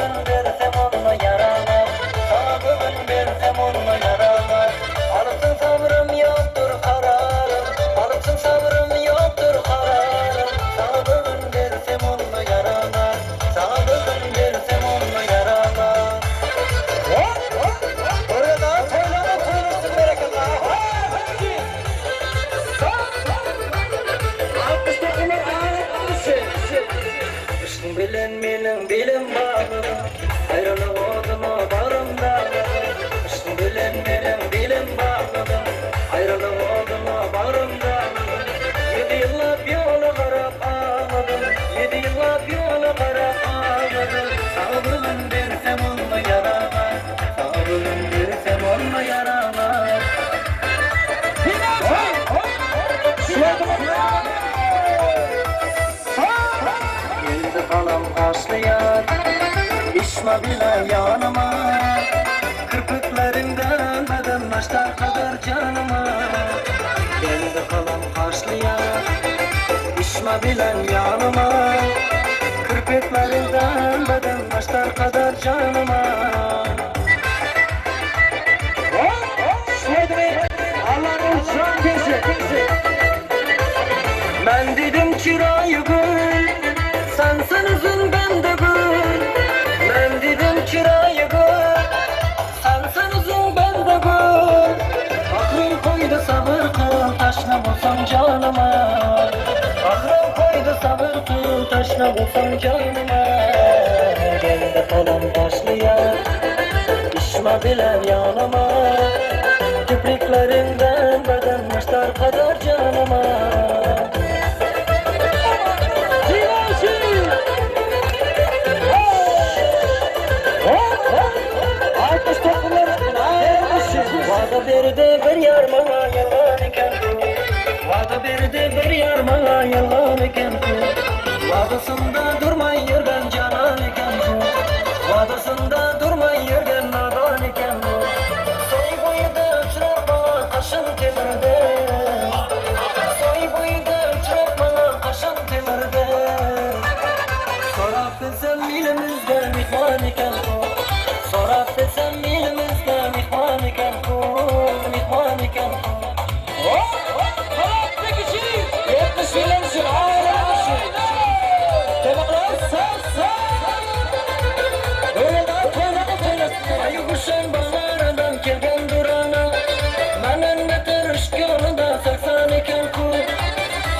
bugün versem onunla yaralar. Sana bugün versem onunla yaralar. Alıpsın sabrım yoktur kararım. Alıpsın sabrım yoktur kararım. Sana bugün versem onunla yaralar. Sana bugün versem onunla yaralar. Oraya daha toylama toylasın bereketler. Bilen menin bilim bağlı, ayrılık oduna barım dağlı. Bilen menin bilim bağlı, ayrılık oduna barım dağlı. 7 yıllap yolu karap ağladım, 7 yıllap yolu karap ağladım. Sana bugün versem onunla yaralar, sana bugün versem onunla yaralar. Geldi kalan başlayan İşma bile yanıma. Kırpıklarından beden başlar kadar canıma. Geldi kalan başlayan İşma bile yanıma. Kırpıklarından beden başlar kadar canıma. Allah'ın şan kesi. Ben dedim kirayı gül, sensin üzün ben de gül. Ben dedim kirayı gül, sensin üzün ben de gül. Aklım koydu sabır kıl, taşla bulsam canıma. Aklım koydu sabır kıl, taşla bulsam canıma. Gelde kalan başlayan İşma bilen yanıma. Kipriklerinden beden başlar kadar canıma. Vada berdi bir yar bana yalan iken bu. Vada berdi bir yar bana yalan iken bu. Vadasında durmay yürgen canan iken bu. Vadasında durmay yürgen nadan iken bu. Soy boyda uçrak bana kaşın kemirde. Soy boyda uçrak bana kaşın kemirde. Sorap desem ilimizde mihman iken bu. Sorap desem ilimizde mihman iken bu. Mihman iken bu. Ayıbışın bağlarından kelgen durana. Menen beter ışk yolunda saksan iken ku.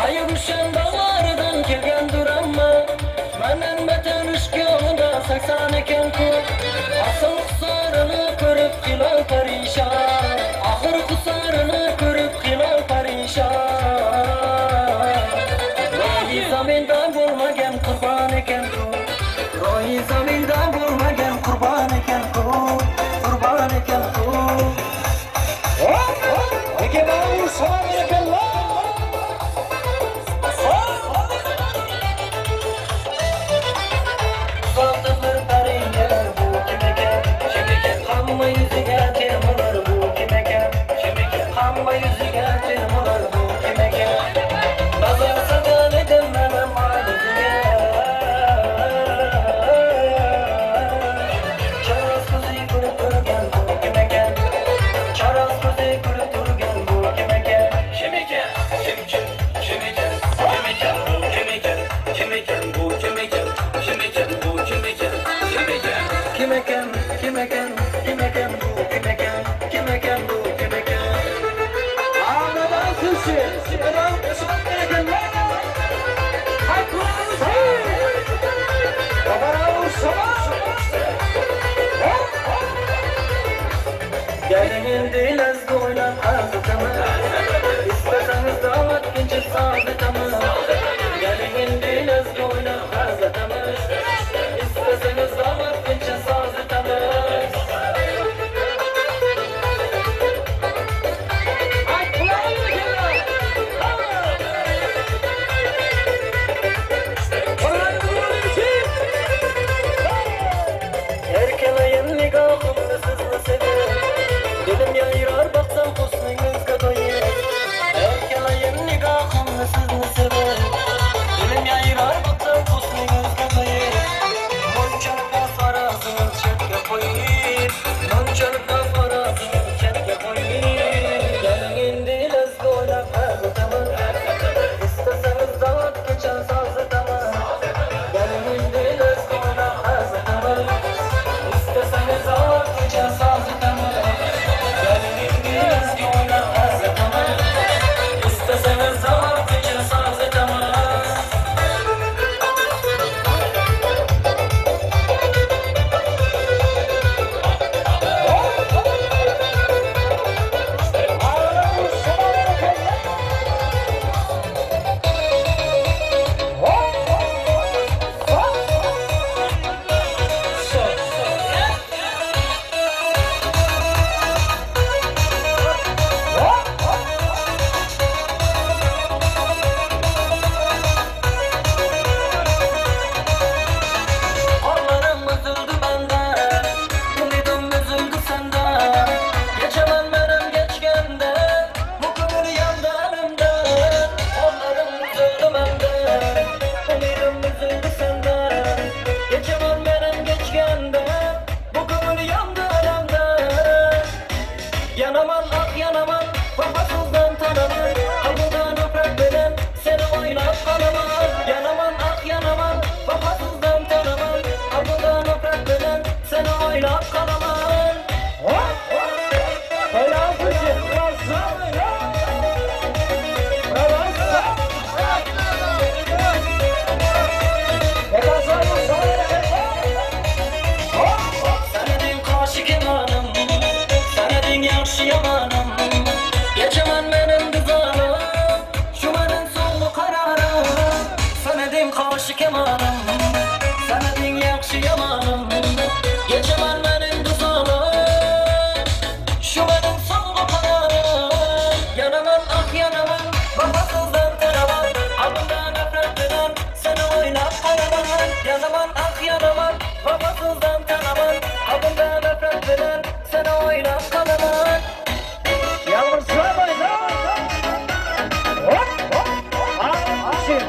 Ayıbışın bağlarından kelgen duranma. Menen beter ışk yolunda saksan iken ku. Asıl kusarını körüp hilal perişan. Ahır kusarını körüp hilal perişan. Rohi zamindan bulmagen kurban iken ku. Rohi zamindan bulmagen kurban iken ku. Kurban iken ku. Ege bağır soğan iken la. Uzatılır tarihe bu kimeke. Şimdiki hamma yüzüge tırmanır bu kimeke. Şimdiki hamma yüzüge tırmanır bu kimeke. Nazar sadan edemem halüzüge. Çaras kuzi kurup durgen bu kimeke. Çaras kuzi kurup durgen bu kimeke. Şimdiki, şimdiki, şimdiki, şimdiki bu kimeke. Şimdiki bu kimeke. Şimdiki bu kimeke. Şimdiki. Kimeken, kimeken, kimeken bu kimeken. Kimeken bu kimeken. Ağladan kışı, ağladan kışı kimeken la. Haklar say. Babara uçsama. Gelinin dilez doylan azıtamı. İsteseniz damat gençlik sağlıtamı. Gelinin dilez doylan azıtamı. İsteseniz damat gençlik sağlıtamı. Erkeleyin nikahımı sızlı sevim. Dedim yayrar baksam husnunuz kadayı. Erkeleyin nikahımı sızlı sevim. Dedim yayrar baksam husnunuz kadayı. Monçakta sarı Yanaman ah yanaman vefasızdan tanaman Kapıdan öprak beden seni oynap kalaman Yanaman ah yanaman vefasızdan tanaman Kapıdan öprak beden seni oynap kalaman Helal kuşum Senedin karşı kemanım Senedin yakşı yamanım Geçemem benim düzanım Şu benim sonlu kararım Senedin karşı kemanım Senedin yakşı yamanım Geçemem benim düzanım Şu benim sonlu kararım Yanaman ah yanaman Vefasızdan taraman Adından nefret eden seni oynap kalaman Yanaman ah yanaman Vefasızdan taraman Adından nefret eden seni oynap kalaman Yalnız sıramayın ha. Hop hop. Aşın.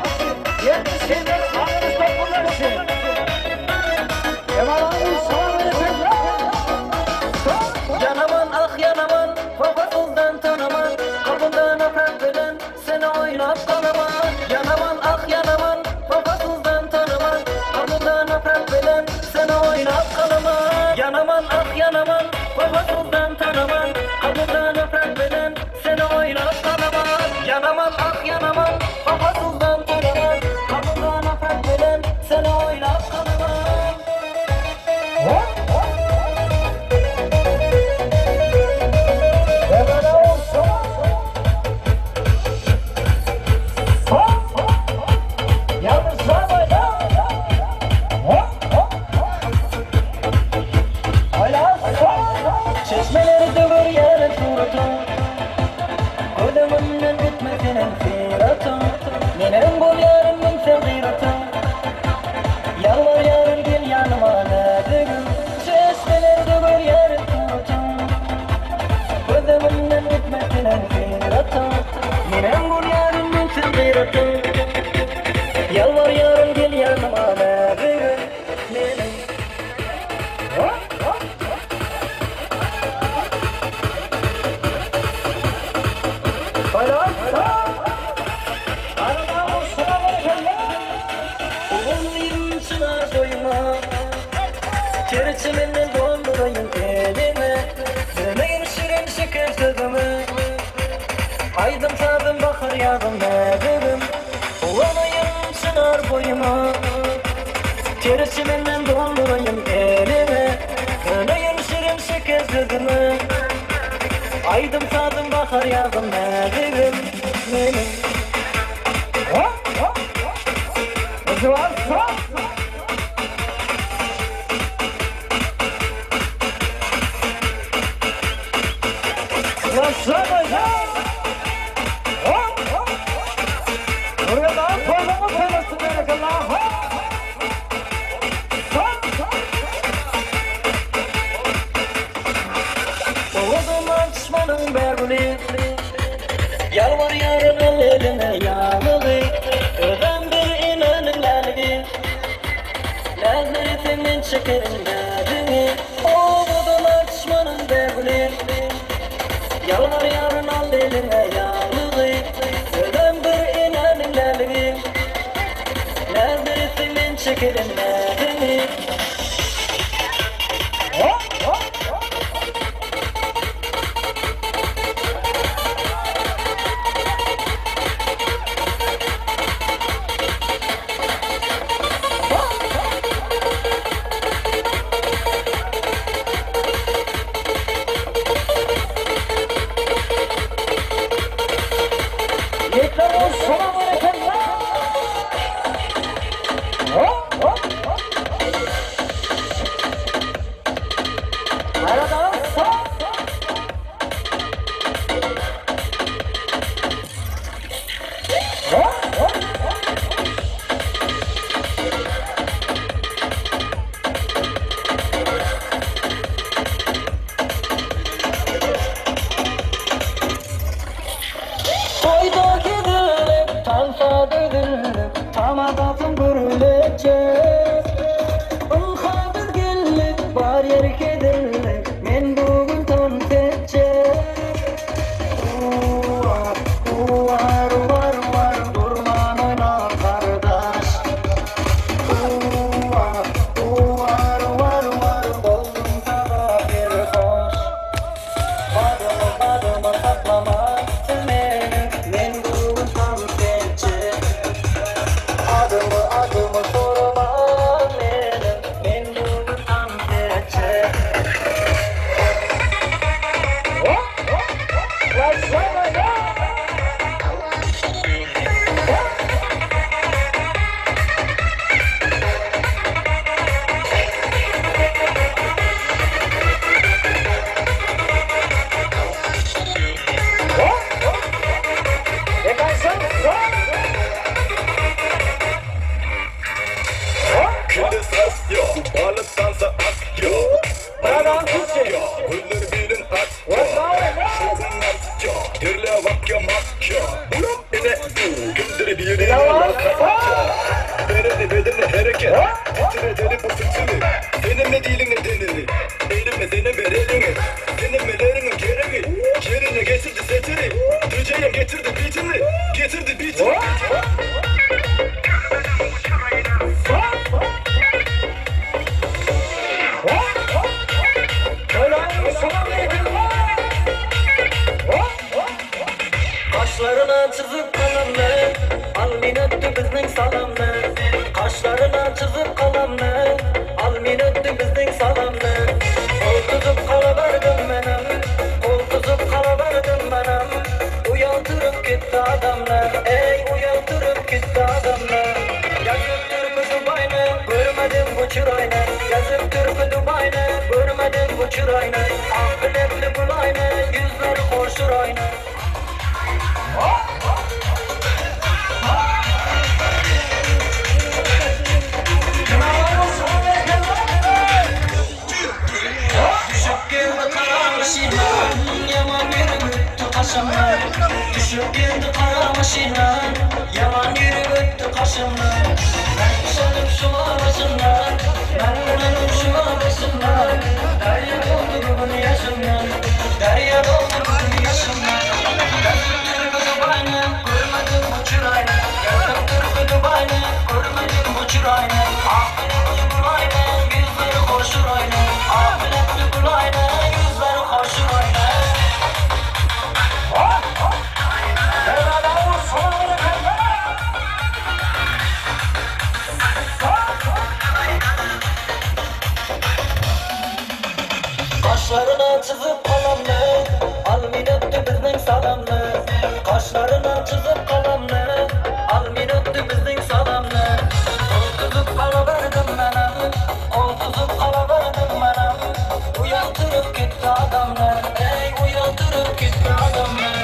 Yetişkinler ağırız topunlarsın. Kemal abi sana verirsin. Yanaman ah yanaman Vefasızdan tanaman Kapından nefret eden seni oynap kalaman Yanaman ah yanaman Vefasızdan tanaman Kapından nefret eden seni oynap kalaman Yanaman ah yanaman Vefasızdan tanaman Kapından nefret eden seni oynap kalaman Yanaman ah yanaman Vefasızdan tanaman Kapından nefret eden seni oynap kalaman Hop hop. Kemal abi sana. Hop hop. Yalnız sıramayın ha. Hop hop. Hala sana. Çeşmeleri dövür yere turatım Ödümünden bitmesinin firatım Benim bol yarımın sevgiratım Yalvar yarım gel yanıma nedigim Çeşmeleri dövür yere turatım Ödümünden bitmesinin firatım Benim bol yarımın sevgiratım Yalvar yarım gel yanıma nedigim Hop hop. Hala Arada o sıra verirsin. Oğluyum çınar doyma Çerçemenin doldurayım elime Döneyim şirin şeker sözümü Aydım tadım bakır yağdım nedim Oğluyum çınar boyuma Çerçemenin doldurayım elime Döneyim şirin şeker sözümü Aydım tadım bakır yağdım nedim Hop hop. Acılar sağ. Ulan sıramayın ha. Hop hop. Buraya daha fazla mı söylesin demek Allah? Hop. Sağ. Oğlum düşmanım berguli Yalvar yarın al eline yağlığı Öden bir inanın lalgi Lazeretimin şekerin derdini Oğlum düşmanım berguli Yalvar yarın al eline yağlığı Öden bir inanın lalgi Lazeretimin şekerin derdini Hop hop. Yeter o sana verirsin. Hop hop. Arada sağ. Hop hop. Toyda gidilir, tansa dödülür, tamadatın gürülecek. Ilhadır gellik, bar yer kedilir, men bugün Buradan Türkçe. Gullar bilin at. Vallahi. Şoğun at. Dirle vakya makya. Ulan ene bu. Gündür bilin Yalan. at. Bereni bedeni hareket. Titire deli bu fıtını. Deneme dilini denini. Elime dene ver elini. Denemelerini gerini. Yerine getirdi setini. Düceye getirdi bitini. Getirdi bitini. Kaşlarına çizip kalemle Almin öttü bizning salamni Kaşlarına çizip kalemle Almin öttü bizning salamni Qo'l tuzib qolaverdim menem Qo'l tuzib qolaverdim menem Uyaltırıp gitti adamlar Ey uyaltırıp gitti adamlar Yazıp Türk'ü Dubay'ni Görmedim bu çırayni Yazıp Türk'ü Dubay'ni Görmedim bu çırayni Ah bilekli bulayni Yüzleri hoşur aynı Düşüp geldi kara maşinam Yaman yürüttü kaşımdan Düşüp geldi kara maşinam Yaman yürüttü kaşımdan Ben düşerim şu arasından Ben şu arasından Derya doldu bugün yaşımdan Derya doldu bugün yaşımdan Yazıp Türk'ü Dubay'ni Görmedim bu çırayni Yazıp Türk'ü Dubay'ni Görmedim bu çırayni Ah bilekli bulayni Yüzleri koşur aynı Ah bilekli bulayni Yüzleri koşur aynı Kaşlarına çizip kalemle Almin öttü bizning salamni Kaşlarına çizip kalemle Almin öttü bizning salamni Qo'l tuzib qolaverdim menem Qo'l tuzib qolaverdim menem Uyaltırıp gitti adamlar Ey uyaltırıp gitti adamlar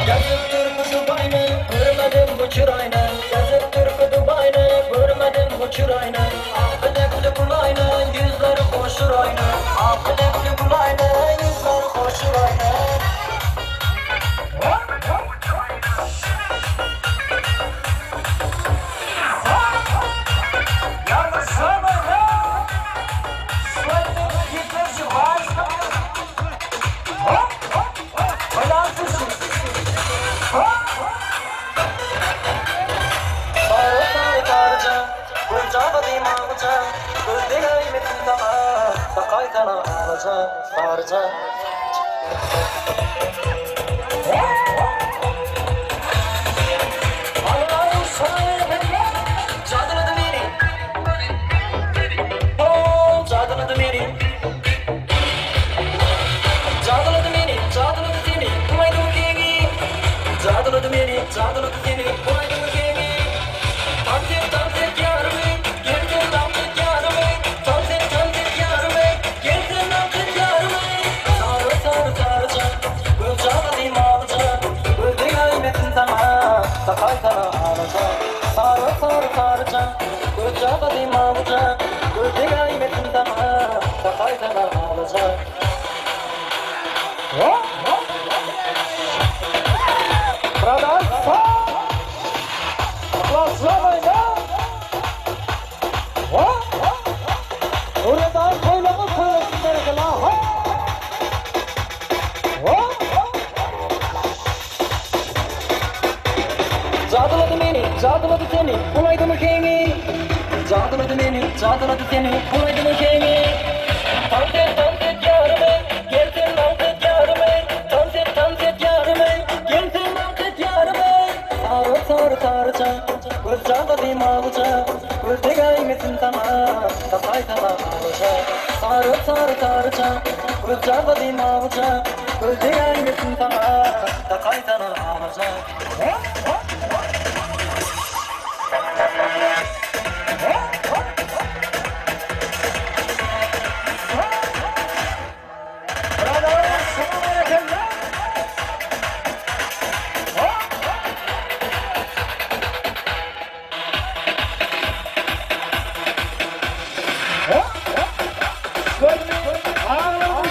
Yazıp Türk'ü Dubay'ni Görmedim bu çırayni Yazıp Türk'ü Dubay'ni Görmedim bu çırayni Ah bilekli bulayni Yüzleri koşur aynı Ah bilekli bulayni Yüzleri koşur aynı Sarı sarı karca, Gülcaba dimağıca, Güldü gaymetin tağa, Takaytana ağlaca, sarıca. Allah'ım cadılıdı beni, Oh cadılıdı beni, cadılıdı beni, cadılıdı seni, Kumaydı mı kengi, cadılıdı beni, cadılıdı seni, Kumaydı mı kengi. Tansit yarımı, gelsin tansit yarımı, tansit yarımı, gelsin tansit yarımı. Sarı sarı sarıca, Gülcaba dimağıca, Güldü gaymetin tağa, Takaytana ağlaca. Sarı sarı sarıca, Gülcaba dimağıca, Güldü gaymetin tağa, Takaytana ağlaca. Buradan Aplaslamayın ha. Buradan koylamı söylesinler la. Cadılıdı beni, cadılıdı seni, Kumaydı mı kengi. Cadılıdı beni, cadılıdı seni, Kumaydı mı kengi. Tansit yarımı, gelsin tansit yarımı, tansit yarımı, gelsin tansit yarımı. Sarı sarı sarıca, Gülcaba dimağıca, Güldü gaymetin tağa, Takaytana ağlaca. Sarı sarı sarıca, Gülcaba dimağıca, Güldü gaymetin tağa, Takaytana ağlaca. Ağlama.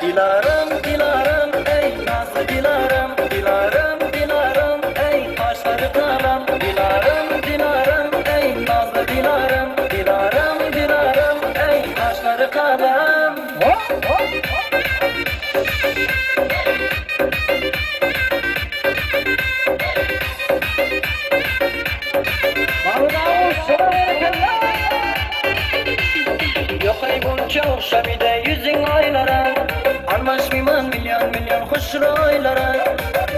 Dilarım, Dilarım, ey nazlı Dilarım. Dilarım, Dilarım, ey kaşları karam. Dilarım, Dilarım, ey nazlı Dilarım. Dilarım, Dilarım, ey kaşları karam. Yok ay bunca okşa bir de yüzün aylara. Almaş milyon milyon milyon hoş raylara.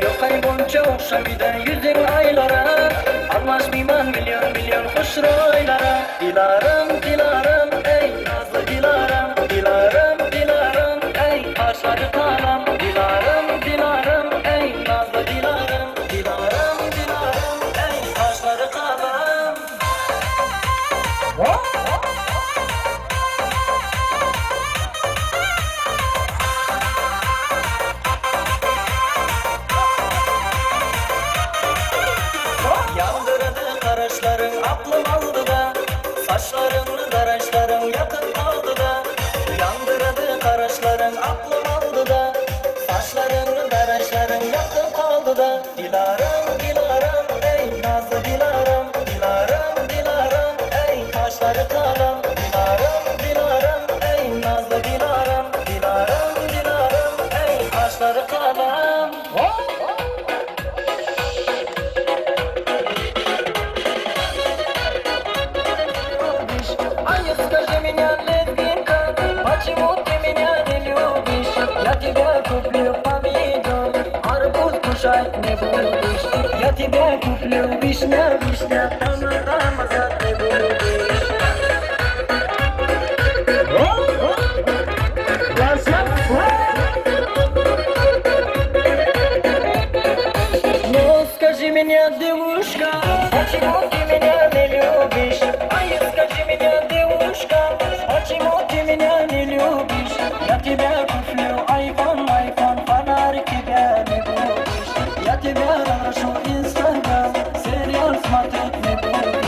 Yok ay bunca okşa bir de yüzün aylara. Almaş milyon milyon milyon hoş raylara. Dilarım, Dilarım, ey nazlı Dilarım. Dilarım, Dilarım, ey kaşları karam. Dilarım, Dilarım, ey nazlı Dilarım. Dilarım, Dilarım, ey kaşları karam. Yandırdı karışların aklım aldı da. Saçlarını daraşların yakın kaldı da. Yandırdı karışların aklım aldı da. Saçlarını daraşların yakın kaldı da. Dilarım, Dilarım, ey nazlı Dilarım. Dilarım, Dilarım, ey kaşları karam. Dilarım, Dilarım, ey nazlı Dilarım. Dilarım, Dilarım, ey kaşları karam. Ай, скажи меня, лезгинка, почему ты меня не любишь? Я тебя куплю помидор, арбуз кушать не будешь. Я тебя куплю вишня, вишня, томатомазать не будешь. Ну, скажи меня, девушка, почему ты меня не любишь? Ай, скажи меня, девушка, почему ты меня не любишь? Я тебя куплю айфон, айфон, фонарик тебя не будешь. Я тебя разрушу инстаграм, сериал смотреть не будешь.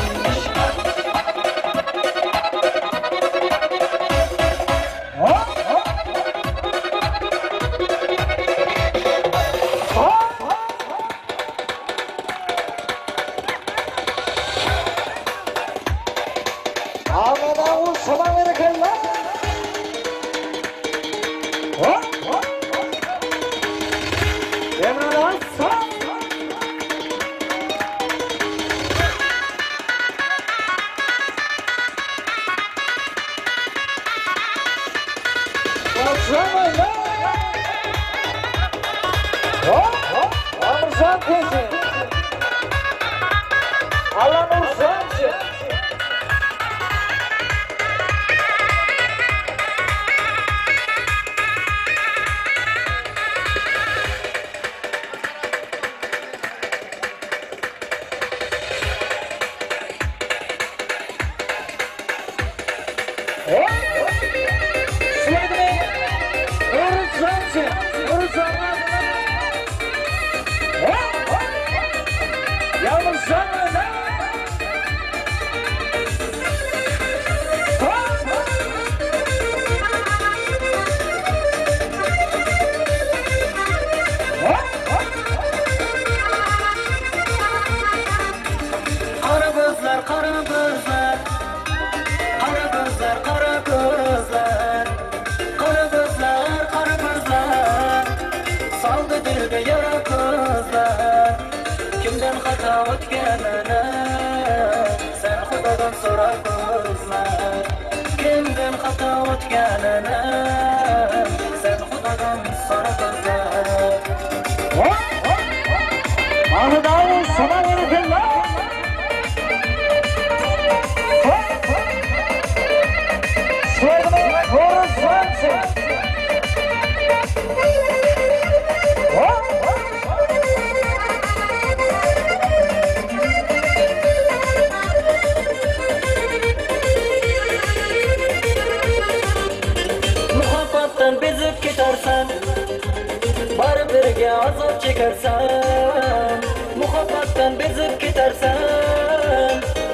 azap çekersen, muhabbetten bezip gidersen,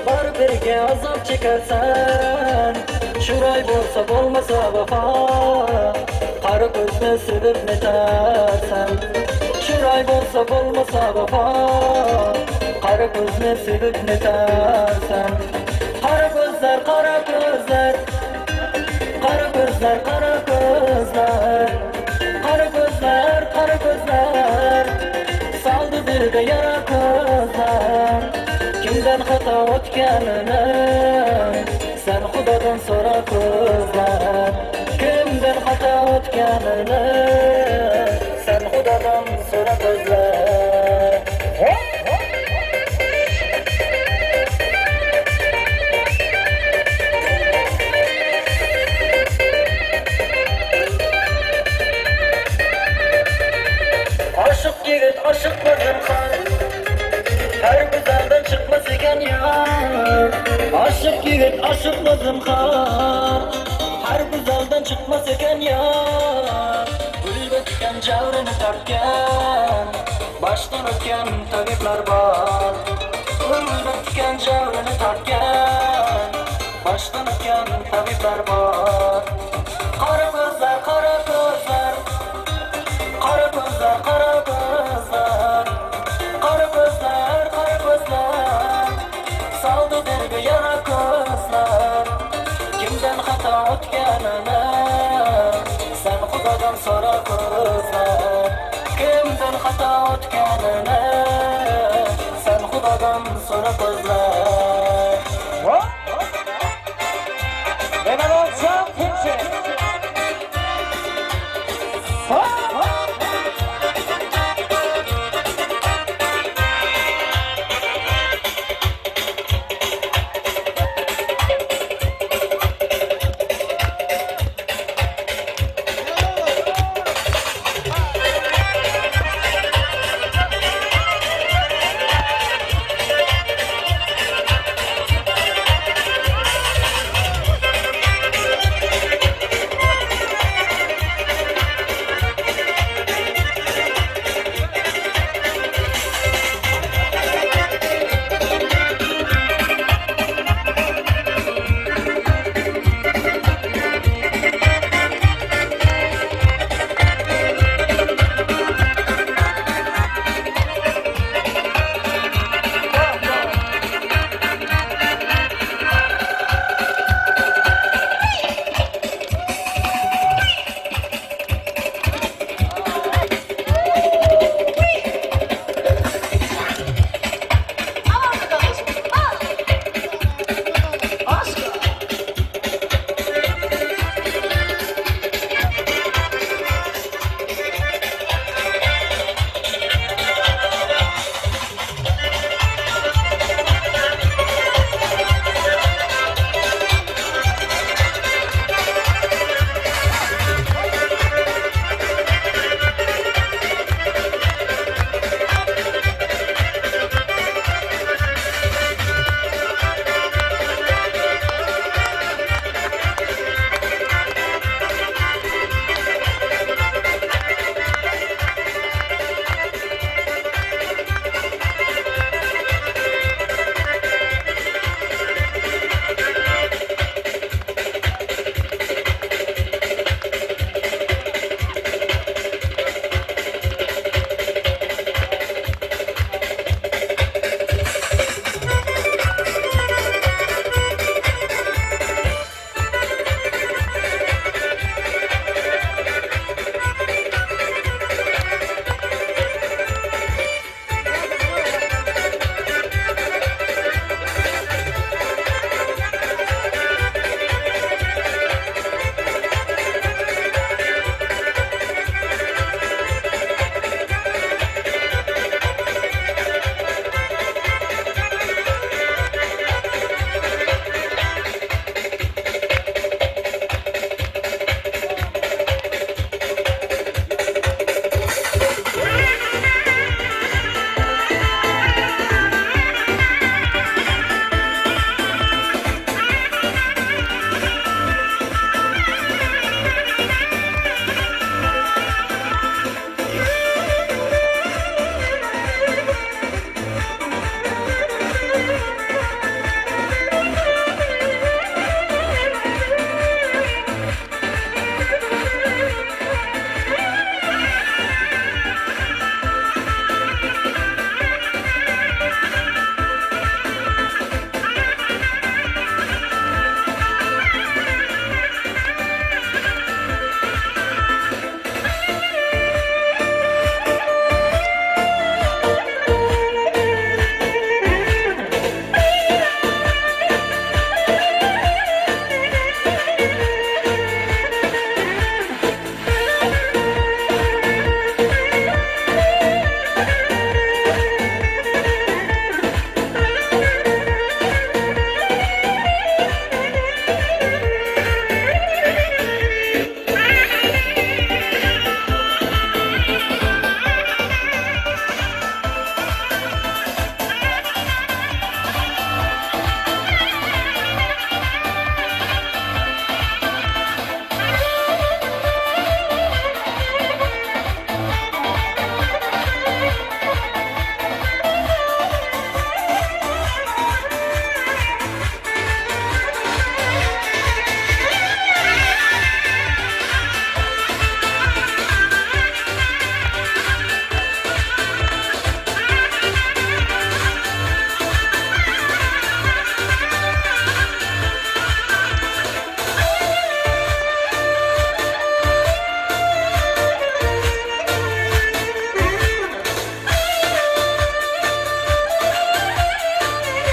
var birge azap çekersen, şuray bolsa bolmasa vafa, Qara ko'zni sevib netarsan Chiroy bo'lsa bo'lmasa vafo Qara ko'zni sevib netarsan Qara ko'zlar, qara ko'zlar Qara ko'zlar, qara ko'zlar Qara ko'zlar, qara ko'zlar Saldı dilga yara ko'zlar Kimdan xato o'tganini Sen Xudodan so'ra ko'zlar Kimdan xato o'tganini Sen Xudodan so'ra ko'zlar Aşık yigit aşıklardan kar Her güzelden çıkmaz iken yar Aşık yigit aşıklardan kar Her güzelden çıkmaz iken yar Gülbe tüken cavrini tartken Baştan ötken tabipler var Gülbe tüken cavrini tartken Baştan ötken tabipler var Kara gözler, kara gözler Qara ko'zlar, qara ko'zlar Qara ko'zlar, qara ko'zlar Saldı dilga yara ko'zlar Kimdan xato o'tganini Sen Xudodan so'ra ko'zlar Kimdan xato o'tganini Sen Xudodan so'ra ko'zlar